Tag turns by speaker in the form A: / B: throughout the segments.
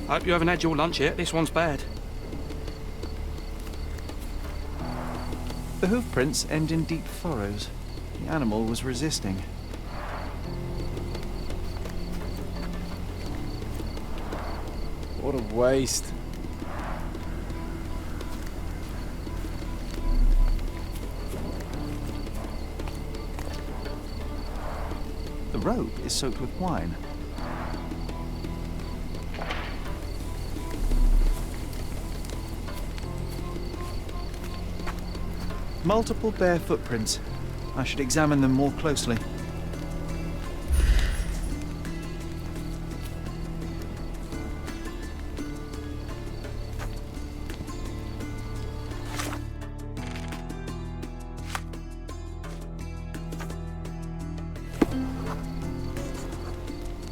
A: Hope you haven't had your lunch yet. This one's bad.
B: The hoof prints end in deep furrows. The animal was resisting.
C: What a waste.
B: The rope is soaked with wine. Multiple bare footprints. I should examine them more closely.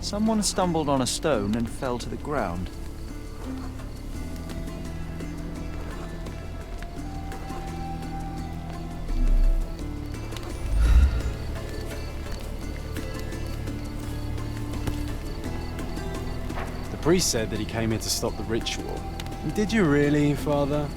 B: Someone stumbled on a stone and fell to the ground.
C: The priest said that he came here to stop the ritual. Did you really, Father?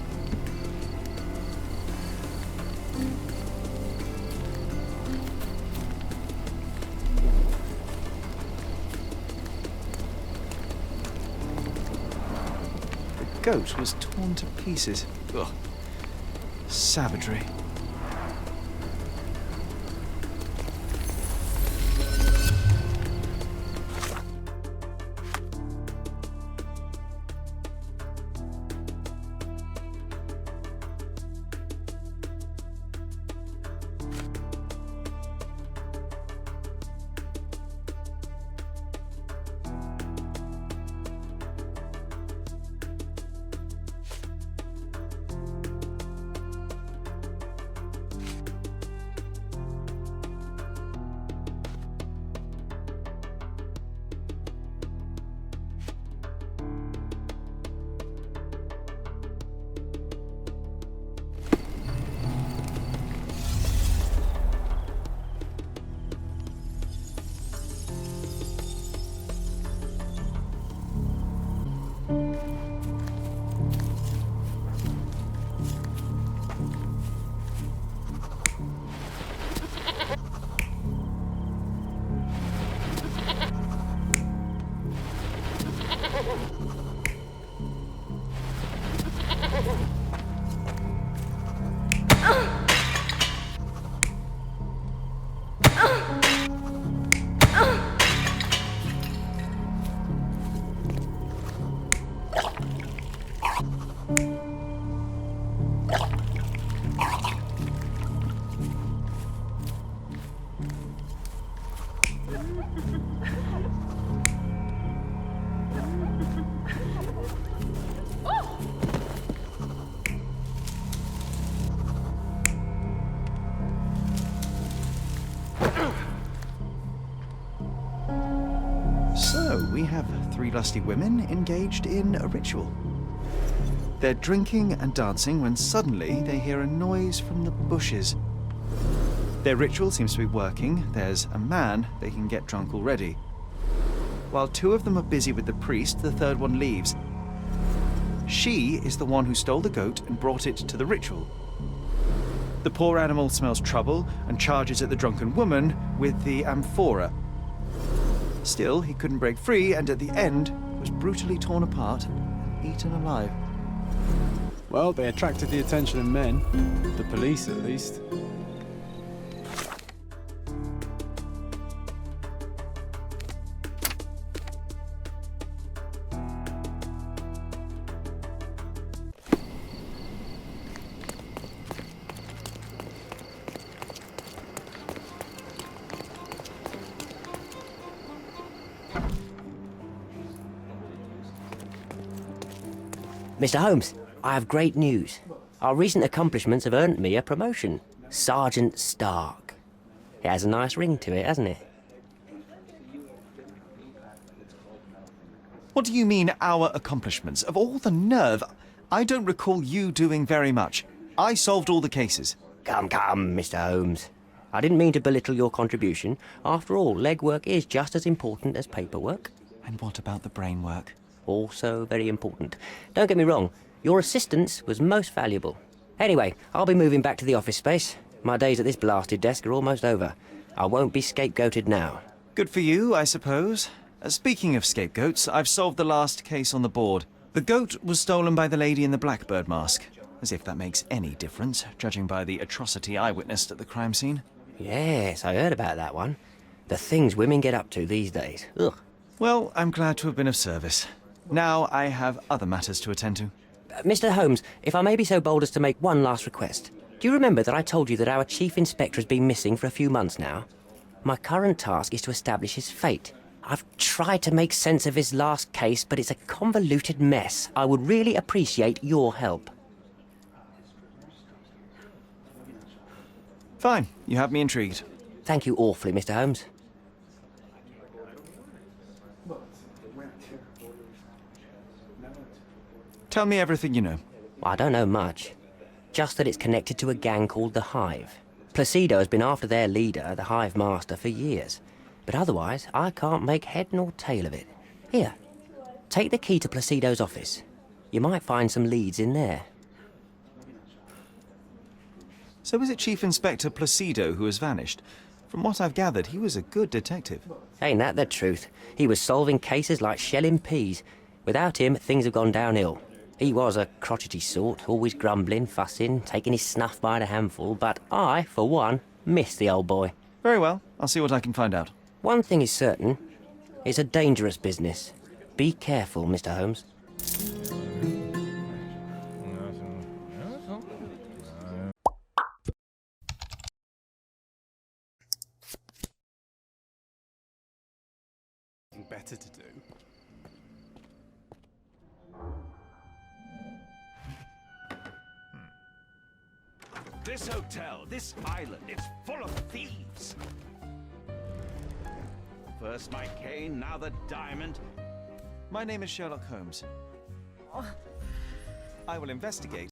B: The goat was torn to pieces. Ugh. Savagery. So, we have three lusty women engaged in a ritual. They're drinking and dancing when suddenly they hear a noise from the bushes. Their ritual seems to be working. There's a man they can get drunk already. While two of them are busy with the priest, the third one leaves. She is the one who stole the goat and brought it to the ritual. The poor animal smells trouble and charges at the drunken woman with the amphora. Still, he couldn't break free, and at the end was brutally torn apart and eaten alive.
C: Well, they attracted the attention of men. The police, at least.
D: Mr. Holmes, I have great news. Our recent accomplishments have earned me a promotion. Sergeant Stark. It has a nice ring to it, hasn't it?
B: What do you mean, our accomplishments? Of all the nerve, I don't recall you doing very much. I solved all the cases.
D: Come, Mr. Holmes. I didn't mean to belittle your contribution. After all, legwork is just as important as paperwork.
B: And what about the brain work?
D: Also very important. Don't get me wrong, your assistance was most valuable. Anyway, I'll be moving back to the office space. My days at this blasted desk are almost over. I won't be scapegoated now.
B: Good for you, I suppose. Speaking of scapegoats, I've solved the last case on the board. The goat was stolen by the lady in the blackbird mask. As if that makes any difference, judging by the atrocity I witnessed at the crime scene.
D: Yes, I heard about that one. The things women get up to these days. Ugh.
B: Well, I'm glad to have been of service. Now I have other matters to attend to.
D: Mr. Holmes, if I may be so bold as to make one last request. Do you remember that I told you that our chief inspector has been missing for a few months now? My current task is to establish his fate. I've tried to make sense of his last case, but it's a convoluted mess. I would really appreciate your help.
B: Fine, you have me intrigued.
D: Thank you awfully, Mr. Holmes.
B: Tell me everything you know.
D: I don't know much. Just that it's connected to a gang called the Hive. Placido has been after their leader, the Hive Master, for years. But otherwise, I can't make head nor tail of it. Here, take the key to Placido's office. You might find some leads in there.
B: So is it Chief Inspector Placido who has vanished? From what I've gathered, he was a good detective.
D: Ain't that the truth? He was solving cases like shelling peas. Without him, things have gone downhill. He was a crotchety sort, always grumbling, fussing, taking his snuff by the handful, but I, for one, miss the old boy.
B: Very well, I'll see what I can find out.
D: One thing is certain. It's a dangerous business. Be careful, Mr. Holmes.
C: Better to do.
E: This hotel, this island, it's full of thieves. First my cane, now the diamond.
B: My name is Sherlock Holmes. I will investigate